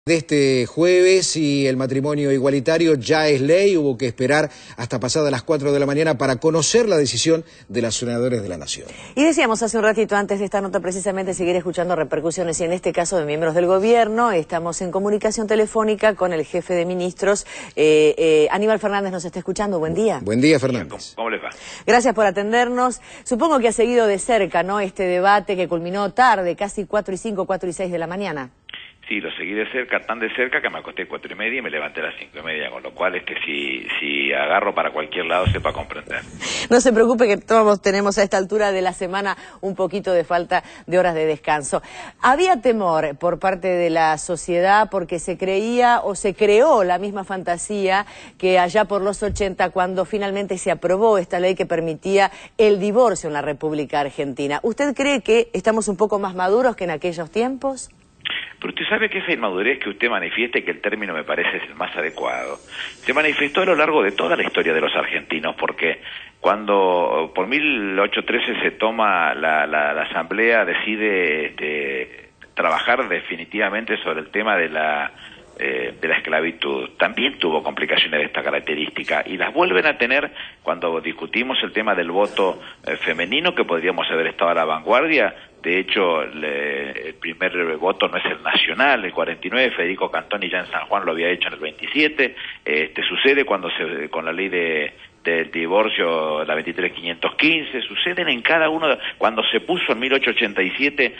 De este jueves y el matrimonio igualitario ya es ley, hubo que esperar hasta pasadas las 4 de la mañana para conocer la decisión de los senadores de la Nación. Y decíamos hace un ratito antes de esta nota precisamente seguir escuchando repercusiones y en este caso de miembros del gobierno. Estamos en comunicación telefónica con el jefe de ministros, Aníbal Fernández nos está escuchando, buen día. Buen día, Fernández. ¿Cómo les va? Gracias por atendernos. Supongo que ha seguido de cerca, ¿no?, este debate que culminó tarde, casi 4 y 5, 4 y 6 de la mañana. Sí, lo seguí de cerca, tan de cerca que me acosté 4:30 y me levanté a las 5:30, con lo cual si agarro para cualquier lado sepa comprender. No se preocupe que todos tenemos a esta altura de la semana un poquito de falta de horas de descanso. Había temor por parte de la sociedad porque se creía o se creó la misma fantasía que allá por los 80 cuando finalmente se aprobó esta ley que permitía el divorcio en la República Argentina. ¿Usted cree que estamos un poco más maduros que en aquellos tiempos? Pero usted sabe que esa inmadurez que usted manifiesta, y que el término me parece es el más adecuado, se manifestó a lo largo de toda la historia de los argentinos, porque cuando por 1813 se toma la Asamblea, decide trabajar definitivamente sobre el tema de la esclavitud, también tuvo complicaciones de esta característica y las vuelven a tener cuando discutimos el tema del voto femenino, que podríamos haber estado a la vanguardia. De hecho, el primer voto no es el nacional, el 49, Federico Cantoni ya en San Juan lo había hecho en el 27, sucede cuando con la ley del divorcio, la 23.515, suceden en cada uno, cuando se puso en 1887,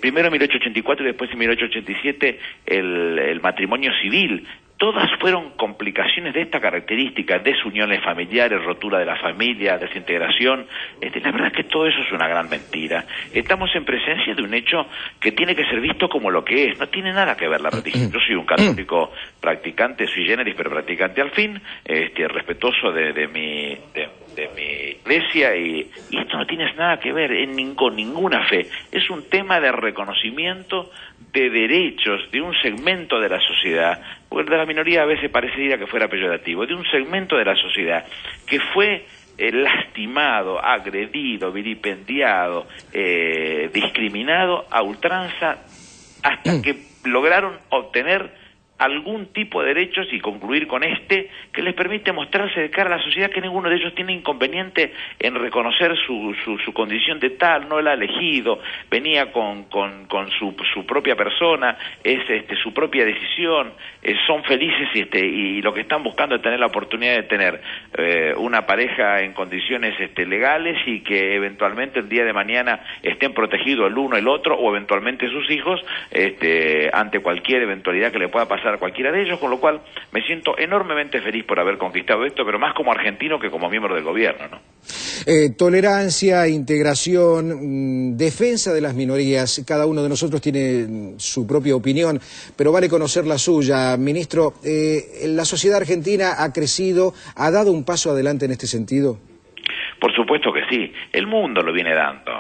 primero en 1884 y después en 1887 el matrimonio civil. Todas fueron complicaciones de esta característica, desuniones familiares, rotura de la familia, desintegración. La verdad es que todo eso es una gran mentira. Estamos en presencia de un hecho que tiene que ser visto como lo que es. No tiene nada que ver la religión. Yo soy un católico practicante, sui generis, pero practicante al fin, respetuoso de mi iglesia, y esto no tiene nada que ver con ninguna fe. Es un tema de reconocimiento de derechos de un segmento de la sociedad, porque de la minoría a veces parecería que fuera peyorativo, de un segmento de la sociedad que fue lastimado, agredido, vilipendiado, discriminado a ultranza, hasta que lograron obtener algún tipo de derechos y concluir con que les permite mostrarse de cara a la sociedad, que ninguno de ellos tiene inconveniente en reconocer su condición de tal, no la ha elegido, venía con su propia persona, es su propia decisión, son felices y lo que están buscando es tener la oportunidad de tener una pareja en condiciones legales, y que eventualmente el día de mañana estén protegidos el uno el otro, o eventualmente sus hijos, ante cualquier eventualidad que le pueda pasar a cualquiera de ellos, con lo cual me siento enormemente feliz por haber conquistado esto, pero más como argentino que como miembro del gobierno, ¿no? Tolerancia, integración, defensa de las minorías, cada uno de nosotros tiene su propia opinión, pero vale conocer la suya. Ministro, ¿la sociedad argentina ha crecido, ha dado un paso adelante en este sentido? Por supuesto que sí, el mundo lo viene dando.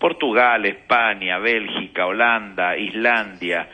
Portugal, España, Bélgica, Holanda, Islandia,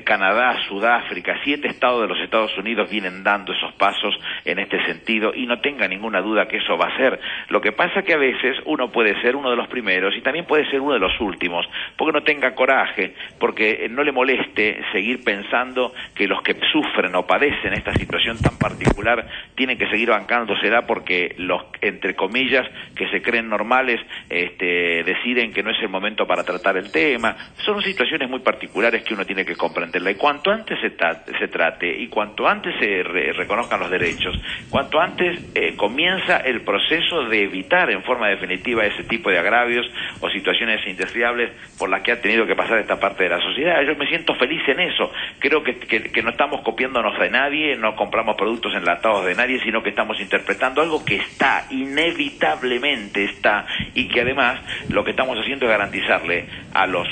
Canadá, Sudáfrica, 7 estados de los Estados Unidos vienen dando esos pasos en este sentido, y no tenga ninguna duda que eso va a ser. Lo que pasa es que a veces uno puede ser uno de los primeros y también puede ser uno de los últimos, porque no tenga coraje, porque no le moleste seguir pensando que los que sufren o padecen esta situación tan particular tienen que seguir bancándosela porque los, entre comillas, que se creen normales, deciden que no es el momento para tratar el tema. Son situaciones muy particulares que uno tiene que comprenderla, y cuanto antes se trate y cuanto antes se reconozcan los derechos, cuanto antes comienza el proceso de evitar en forma definitiva ese tipo de agravios o situaciones indeseables por las que ha tenido que pasar esta parte de la sociedad. Yo me siento feliz en eso. Creo que no estamos copiándonos de nadie, no compramos productos enlatados de nadie, sino que estamos interpretando algo que está, inevitablemente está, y que además lo que estamos haciendo es garantizarle a los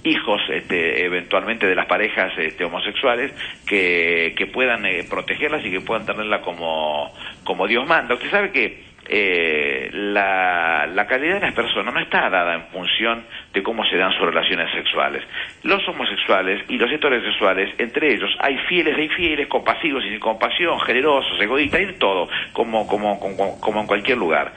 hijos eventualmente de las parejas homosexuales que puedan protegerlas y que puedan tenerla como Dios manda. Usted sabe que la calidad de las personas no está dada en función de cómo se dan sus relaciones sexuales. Los homosexuales y los heterosexuales, entre ellos hay fieles, compasivos y sin compasión, generosos, egoístas, hay de todo, como en cualquier lugar.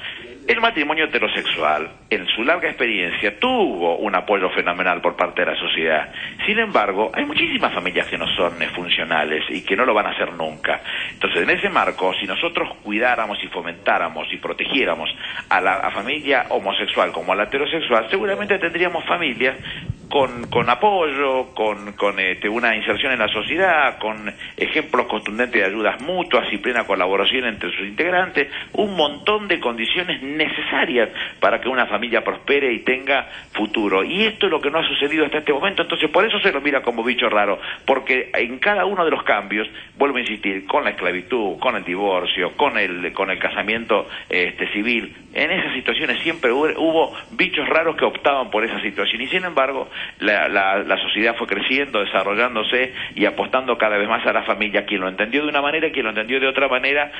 El matrimonio heterosexual, en su larga experiencia, tuvo un apoyo fenomenal por parte de la sociedad. Sin embargo, hay muchísimas familias que no son funcionales y que no lo van a hacer nunca. Entonces, en ese marco, si nosotros cuidáramos y fomentáramos y protegiéramos a la familia homosexual como a la heterosexual, seguramente tendríamos familias con apoyo, con una inserción en la sociedad, con ejemplos contundentes de ayudas mutuas y plena colaboración entre sus integrantes, un montón de condiciones necesarias para que una familia prospere y tenga futuro. Y esto es lo que no ha sucedido hasta este momento, entonces por eso se lo mira como bicho raro, porque en cada uno de los cambios, vuelvo a insistir, con la esclavitud, con el divorcio, con el casamiento civil, en esas situaciones siempre hubo bichos raros que optaban por esa situación, y sin embargo la sociedad fue creciendo, desarrollándose y apostando cada vez más a la familia, quien lo entendió de una manera, quien lo entendió de otra manera,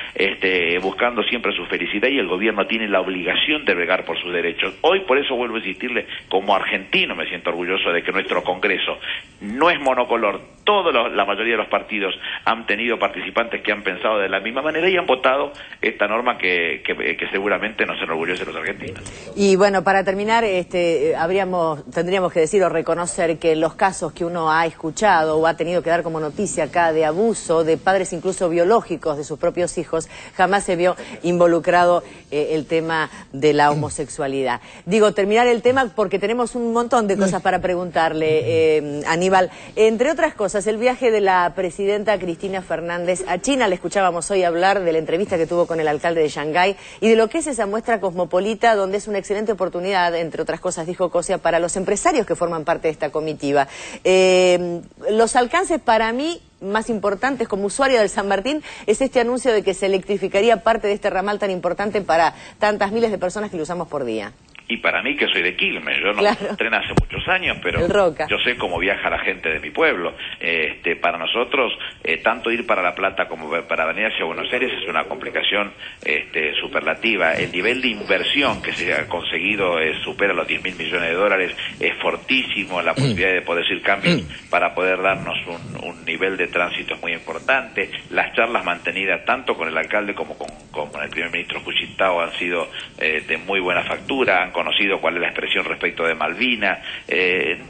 buscando siempre su felicidad, y el gobierno tiene la obligación de velar por sus derechos. Hoy, por eso vuelvo a insistirle, como argentino me siento orgulloso de que nuestro Congreso no es monocolor, la mayoría de los partidos han tenido participantes que han pensado de la misma manera y han votado esta norma que seguramente nos enorgullece a los argentinos. Y bueno, para terminar, tendríamos que decir o reconocer que los casos que uno ha escuchado o ha tenido que dar como noticia acá de abuso de padres incluso biológicos de sus propios hijos, jamás se vio involucrado el tema de la homosexualidad. Digo, terminar el tema porque tenemos un montón de cosas para preguntarle, Aníbal. Entre otras cosas, el viaje de la presidenta Cristina Fernández a China. Le escuchábamos hoy hablar de la entrevista que tuvo con el alcalde de Shanghái y de lo que es esa muestra cosmopolita, donde es una excelente oportunidad, entre otras cosas, dijo Cosia, para los empresarios que forman parte de esta comitiva. Los alcances para mí más importantes como usuario del San Martín es este anuncio de que se electrificaría parte de este ramal tan importante para tantas miles de personas que lo usamos por día. Y para mí, que soy de Quilmes, yo no entreno hace muchos años, pero yo sé cómo viaja la gente de mi pueblo. Para nosotros, tanto ir para La Plata como para venir hacia Buenos Aires es una complicación superlativa. El nivel de inversión que se ha conseguido supera los 10.000 millones de dólares, es fortísimo. La posibilidad de poder hacer cambios para poder darnos un nivel de tránsito es muy importante. Las charlas mantenidas tanto con el alcalde como con el primer ministro Juchitao han sido de muy buena factura, han conocido cuál es la expresión respecto de Malvinas.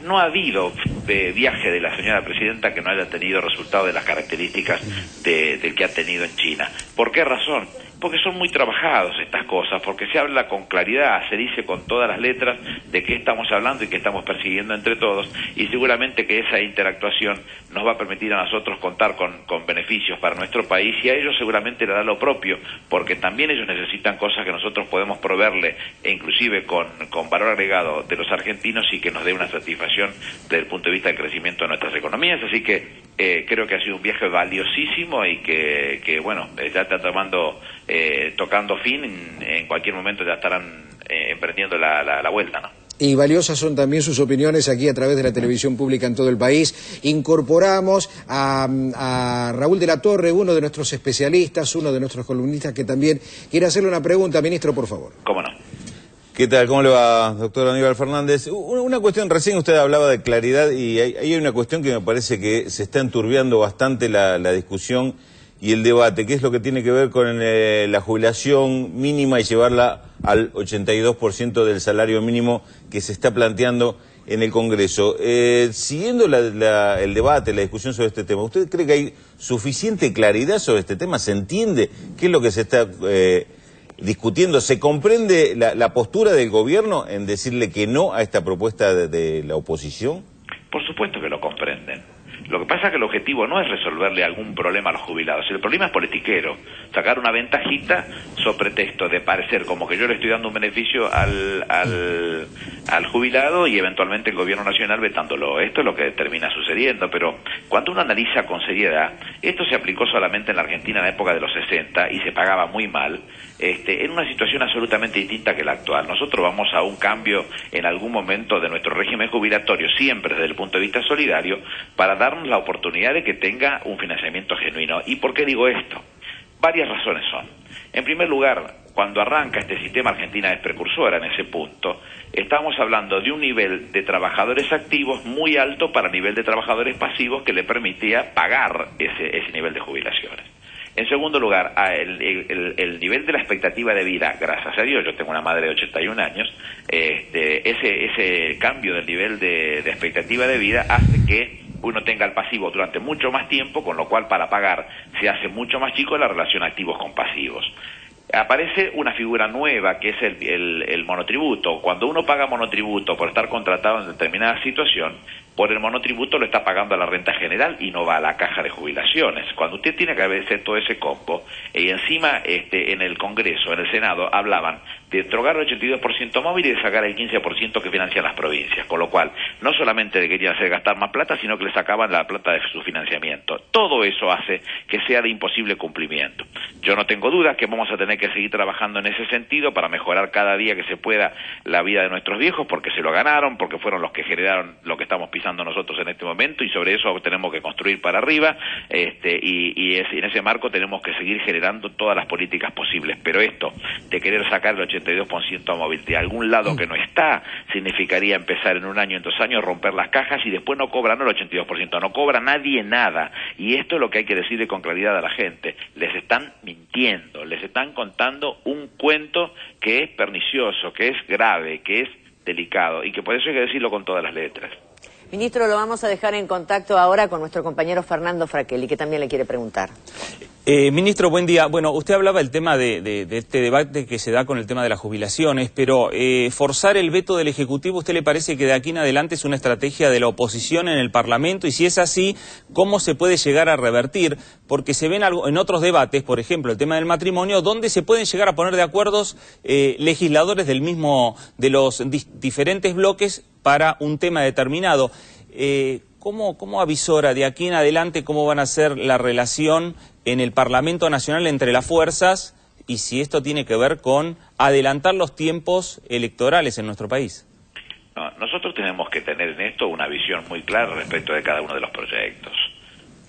No ha habido viaje de la señora presidenta que no haya tenido resultado de las características del que ha tenido en China. ¿Por qué razón? Porque son muy trabajados estas cosas, porque se habla con claridad, se dice con todas las letras de qué estamos hablando y qué estamos persiguiendo entre todos, y seguramente que esa interactuación nos va a permitir a nosotros contar con beneficios para nuestro país, y a ellos seguramente le da lo propio, porque también ellos necesitan cosas que nosotros podemos proveerle, e inclusive con valor agregado de los argentinos, y que nos dé una satisfacción desde el punto de vista del crecimiento de nuestras economías. Así que creo que ha sido un viaje valiosísimo y que bueno, ya está tocando fin, en cualquier momento ya estarán emprendiendo la vuelta, ¿no? Y valiosas son también sus opiniones aquí a través de la televisión pública en todo el país. Incorporamos a Raúl de la Torre, uno de nuestros especialistas, uno de nuestros columnistas, que también quiere hacerle una pregunta. Ministro, por favor. ¿Cómo no? ¿Qué tal? ¿Cómo le va, doctor Aníbal Fernández? Una cuestión, recién usted hablaba de claridad, y hay una cuestión que me parece que se está enturbiando bastante la discusión y el debate, que es lo que tiene que ver con la jubilación mínima y llevarla al 82% del salario mínimo que se está planteando en el Congreso. Siguiendo el debate, la discusión sobre este tema, ¿usted cree que hay suficiente claridad sobre este tema? ¿Se entiende qué es lo que se está discutiendo? ¿Se comprende la postura del gobierno en decirle que no a esta propuesta de la oposición? Por supuesto que lo comprenden. Lo que pasa es que el objetivo no es resolverle algún problema a los jubilados. El problema es politiquero. Sacar una ventajita sobre pretexto de parecer como que yo le estoy dando un beneficio al jubilado, y eventualmente el gobierno nacional vetándolo. Esto es lo que termina sucediendo. Pero cuando uno analiza con seriedad, esto se aplicó solamente en la Argentina en la época de los 60 y se pagaba muy mal, en una situación absolutamente distinta que la actual. Nosotros vamos a un cambio en algún momento de nuestro régimen jubilatorio, siempre desde el punto de vista solidario, para darnos la oportunidad de que tenga un financiamiento genuino. ¿Y por qué digo esto? Varias razones son. En primer lugar, cuando arranca este sistema, Argentina es precursora en ese punto. Estamos hablando de un nivel de trabajadores activos muy alto para el nivel de trabajadores pasivos que le permitía pagar ese nivel de jubilaciones. En segundo lugar, el nivel de la expectativa de vida, gracias a Dios, yo tengo una madre de 81 años, ese cambio del nivel de expectativa de vida hace que uno tenga el pasivo durante mucho más tiempo, con lo cual para pagar se hace mucho más chico la relación activos con pasivos. Aparece una figura nueva que es el monotributo. Cuando uno paga monotributo por estar contratado en determinada situación, por el monotributo lo está pagando a la renta general y no va a la caja de jubilaciones. Cuando usted tiene que hacer todo ese combo, y encima en el Congreso, en el Senado, hablaban de drogar el 82% móvil y de sacar el 15% que financian las provincias, con lo cual no solamente le querían hacer gastar más plata, sino que le sacaban la plata de su financiamiento. Todo eso hace que sea de imposible cumplimiento. Yo no tengo dudas que vamos a tener que seguir trabajando en ese sentido para mejorar cada día que se pueda la vida de nuestros viejos, porque se lo ganaron, porque fueron los que generaron lo que estamos pisando nosotros en este momento, y sobre eso tenemos que construir para arriba, y en ese marco tenemos que seguir generando todas las políticas posibles. Pero esto de querer sacar el 82% móvil de algún lado que no está, significaría empezar en 1 año, en 2 años, romper las cajas y después no cobran el 82%, no cobra nadie nada. Y esto es lo que hay que decirle con claridad a la gente. Les están mintiendo, les están contando un cuento que es pernicioso, que es grave, que es delicado, y que por eso hay que decirlo con todas las letras. Ministro, lo vamos a dejar en contacto ahora con nuestro compañero Fernando Fraquelli, que también le quiere preguntar. Ministro, buen día. Bueno, usted hablaba del tema de este debate que se da con el tema de las jubilaciones, pero forzar el veto del Ejecutivo, ¿usted le parece que de aquí en adelante es una estrategia de la oposición en el Parlamento? Y si es así, ¿cómo se puede llegar a revertir? Porque se ven en otros debates, por ejemplo, el tema del matrimonio, donde se pueden llegar a poner de acuerdo legisladores de los diferentes bloques para un tema determinado. ¿Cómo avisora de aquí en adelante cómo van a ser la relación en el Parlamento Nacional entre las fuerzas, y si esto tiene que ver con adelantar los tiempos electorales en nuestro país? No, nosotros tenemos que tener en esto una visión muy clara respecto de cada uno de los proyectos.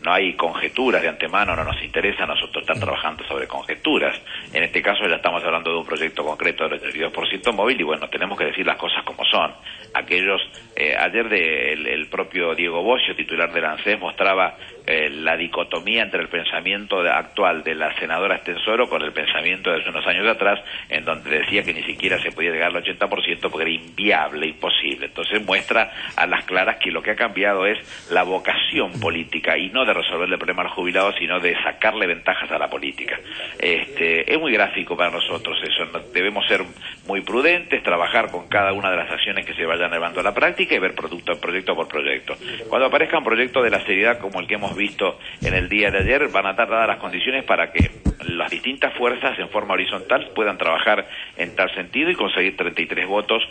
No hay conjeturas de antemano, no nos interesa a nosotros estar trabajando sobre conjeturas. En este caso ya estamos hablando de un proyecto concreto del 82% móvil, y bueno, tenemos que decir las cosas como son. Ayer el propio Diego Bocio, titular del ANSES, mostraba la dicotomía entre el pensamiento actual de la senadora Estensoro con el pensamiento de hace unos años atrás, en donde decía que ni siquiera se podía llegar al 80% porque era inviable, imposible. Entonces muestra a las claras que lo que ha cambiado es la vocación política, y no de resolverle el problema a los jubilados, sino de sacarle ventajas a la política. Es muy gráfico para nosotros eso. Debemos ser muy prudentes, trabajar con cada una de las acciones que se vayan llevando a la práctica y ver proyecto por proyecto. Cuando aparezca un proyecto de la seriedad como el que hemos visto en el día de ayer, van a estar dadas las condiciones para que las distintas fuerzas en forma horizontal puedan trabajar en tal sentido y conseguir 33 votos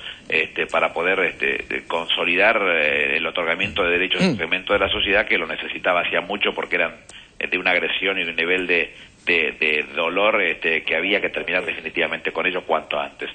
para poder consolidar el otorgamiento de derechos de un segmento de la sociedad que lo necesitaba hacía mucho, porque eran de una agresión y de un nivel de dolor que había que terminar definitivamente con ello cuanto antes.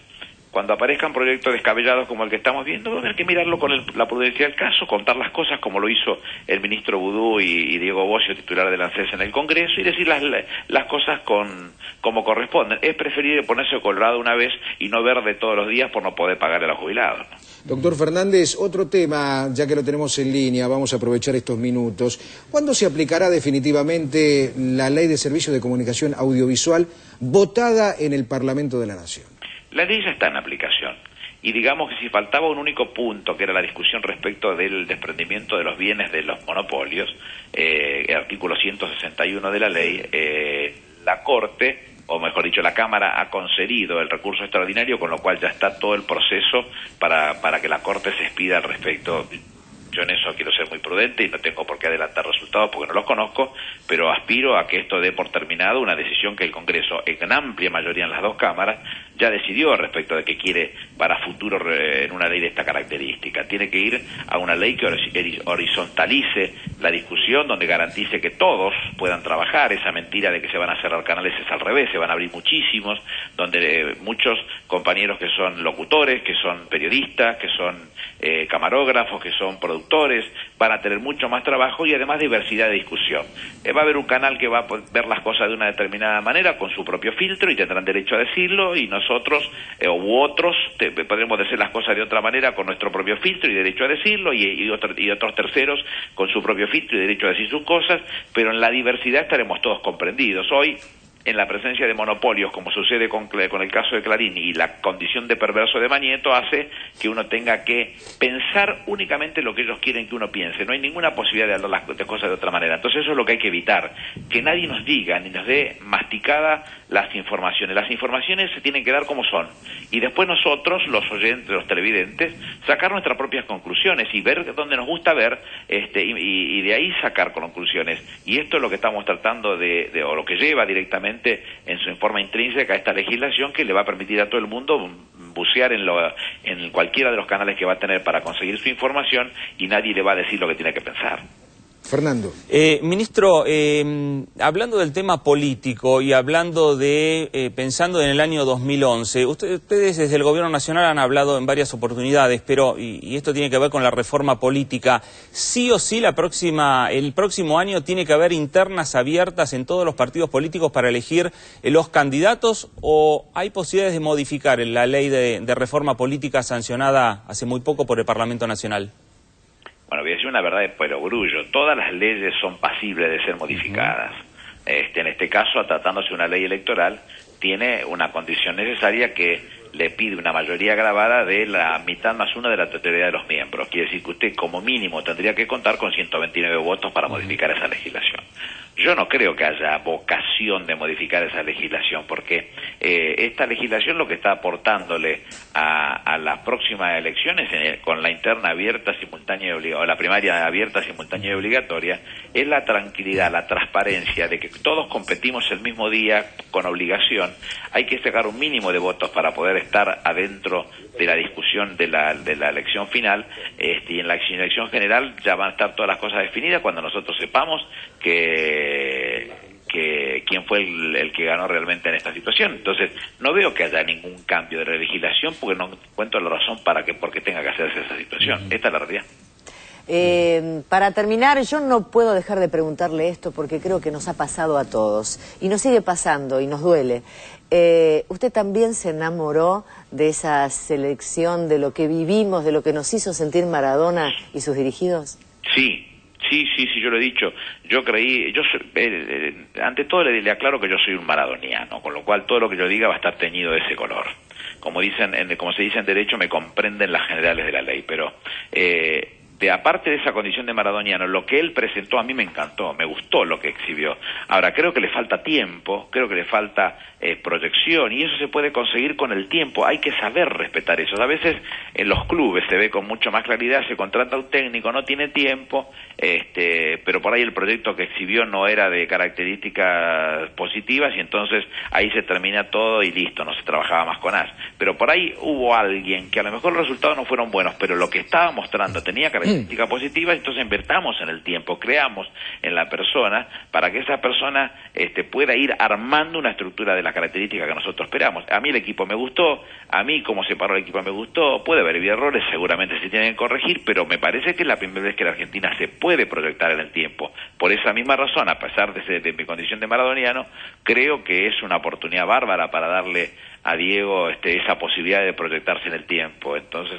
Cuando aparezcan proyectos descabellados como el que estamos viendo, va a haber que mirarlo con la prudencia del caso, contar las cosas como lo hizo el ministro Vudú y Diego Bocio, titular del ANSES en el Congreso, y decir las cosas como corresponden. Es preferible ponerse colorado una vez y no verde todos los días por no poder pagar a los jubilados, ¿no? Doctor Fernández, otro tema, ya que lo tenemos en línea, vamos a aprovechar estos minutos. ¿Cuándo se aplicará definitivamente la Ley de Servicios de Comunicación Audiovisual votada en el Parlamento de la Nación? La ley ya está en aplicación, y digamos que si faltaba un único punto, que era la discusión respecto del desprendimiento de los bienes de los monopolios, el artículo 161 de la ley, la Corte, o mejor dicho, la Cámara ha concedido el recurso extraordinario, con lo cual ya está todo el proceso para que la Corte se expida al respecto. Yo en eso quiero ser muy prudente y no tengo por qué adelantar resultados porque no los conozco, pero aspiro a que esto dé por terminado una decisión que el Congreso, en amplia mayoría en las dos cámaras, ya decidió respecto de que quiere para futuro en una ley de esta característica. Tiene que ir a una ley que horizontalice la discusión, donde garantice que todos puedan trabajar. Esa mentira de que se van a cerrar canales es al revés, se van a abrir muchísimos, donde muchos compañeros que son locutores, que son periodistas, que son camarógrafos, que son productores, van a tener mucho más trabajo y además diversidad de discusión. Va a haber un canal que va a ver las cosas de una determinada manera con su propio filtro y tendrán derecho a decirlo, y nosotros u otros podremos decir las cosas de otra manera con nuestro propio filtro y derecho a decirlo, y otros terceros con su propio filtro y derecho a decir sus cosas, pero en la diversidad estaremos todos comprendidos. Hoy, en la presencia de monopolios, como sucede con el caso de Clarín, y la condición de perverso de Mañeto, hace que uno tenga que pensar únicamente lo que ellos quieren que uno piense. No hay ninguna posibilidad de hablar las cosas de otra manera. Entonces eso es lo que hay que evitar, que nadie nos diga ni nos dé masticada las informaciones. Las informaciones se tienen que dar como son, y después nosotros, los oyentes, los televidentes, sacar nuestras propias conclusiones y ver dónde nos gusta ver, y de ahí sacar conclusiones. Y esto es lo que estamos tratando o lo que lleva directamente en su forma intrínseca a esta legislación, que le va a permitir a todo el mundo bucear en cualquiera de los canales que va a tener para conseguir su información, y nadie le va a decir lo que tiene que pensar. Fernando. Ministro, hablando del tema político y hablando pensando en el año 2011, ustedes desde el Gobierno Nacional han hablado en varias oportunidades, pero, y esto tiene que ver con la reforma política, sí o sí el próximo año tiene que haber internas abiertas en todos los partidos políticos para elegir los candidatos, o hay posibilidades de modificar la ley de reforma política sancionada hace muy poco por el Parlamento Nacional? Bueno, voy a decir una verdad de perogrullo. Todas las leyes son pasibles de ser modificadas. En este caso, tratándose de una ley electoral, tiene una condición necesaria que le pide una mayoría agravada de la mitad más una de la totalidad de los miembros. Quiere decir que usted, como mínimo, tendría que contar con 129 votos para modificar esa legislación. Yo no creo que haya vocación de modificar esa legislación, porque esta legislación lo que está aportándole a las próximas elecciones, con la interna abierta, simultánea o la primaria abierta, simultánea y obligatoria, es la tranquilidad, la transparencia de que todos competimos el mismo día con obligación. Hay que sacar un mínimo de votos para poder estar adentro de la discusión de la elección final, y en la elección general ya van a estar todas las cosas definidas cuando nosotros sepamos quién fue el que ganó realmente en esta situación. Entonces, no veo que haya ningún cambio de la legislación, porque no encuentro la razón porque tenga que hacerse esa situación. Esta es la realidad. Para terminar, yo no puedo dejar de preguntarle esto, porque creo que nos ha pasado a todos y nos sigue pasando y nos duele. ¿Usted también se enamoró de esa selección, de lo que vivimos, de lo que nos hizo sentir Maradona y sus dirigidos? Sí, yo lo he dicho. Yo creí, ante todo le aclaro que yo soy un maradoniano, con lo cual todo lo que yo diga va a estar teñido de ese color. Como se dice en derecho, me comprenden las generales de la ley, pero aparte de esa condición de maradoniano, lo que él presentó a mí me encantó, me gustó lo que exhibió. Ahora, creo que le falta tiempo, creo que le falta proyección, y eso se puede conseguir con el tiempo. Hay que saber respetar eso. A veces en los clubes se ve con mucho más claridad, se contrata un técnico, no tiene tiempo, pero por ahí el proyecto que exhibió no era de características positivas, y entonces ahí se termina todo y listo, no se trabajaba más con AS. Pero por ahí hubo alguien que a lo mejor los resultados no fueron buenos, pero lo que estaba mostrando tenía características positivas, entonces invertamos en el tiempo, creamos en la persona para que esa persona pueda ir armando una estructura de la característica que nosotros esperamos. A mí el equipo me gustó, a mí cómo se paró el equipo me gustó, puede haber errores, seguramente se tienen que corregir, pero me parece que es la primera vez que la Argentina se puede proyectar en el tiempo. Por esa misma razón, a pesar de mi condición de maradoniano, creo que es una oportunidad bárbara para darle a Diego esa posibilidad de proyectarse en el tiempo. Entonces,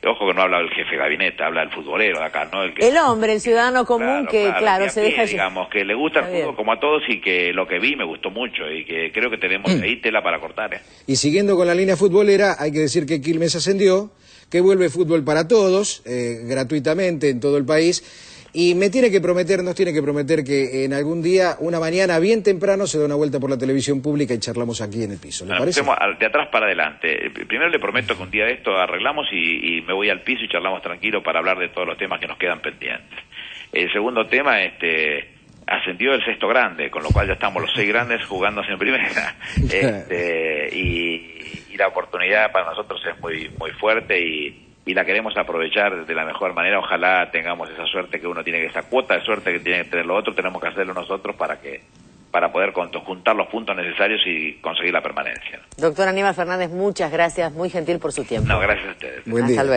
ojo que no habla del jefe de gabinete, habla del futbolero de acá, ¿no? El hombre, el ciudadano común, claro, se deja... Digamos, que le gusta el fútbol como a todos, y que lo que vi me gustó mucho, y que creo que tenemos ahí tela para cortar. Y siguiendo con la línea futbolera, hay que decir que Quilmes ascendió, que vuelve fútbol para todos, gratuitamente en todo el país. Y nos tiene que prometer que en algún día, una mañana bien temprano, se da una vuelta por la televisión pública y charlamos aquí en el piso. ¿Le parece? De atrás para adelante. Primero le prometo que un día de esto arreglamos y me voy al piso y charlamos tranquilo para hablar de todos los temas que nos quedan pendientes. El segundo tema, ascendió el sexto grande, con lo cual ya estamos los 6 grandes jugándose en primera. Y la oportunidad para nosotros es muy, muy fuerte, y la queremos aprovechar de la mejor manera. Ojalá tengamos esa suerte que uno tiene, esa cuota de suerte que tiene que tener lo otro, tenemos que hacerlo nosotros para poder juntar los puntos necesarios y conseguir la permanencia. Doctor Aníbal Fernández, muchas gracias, muy gentil por su tiempo. No, gracias a ustedes. Buen día. Hasta luego.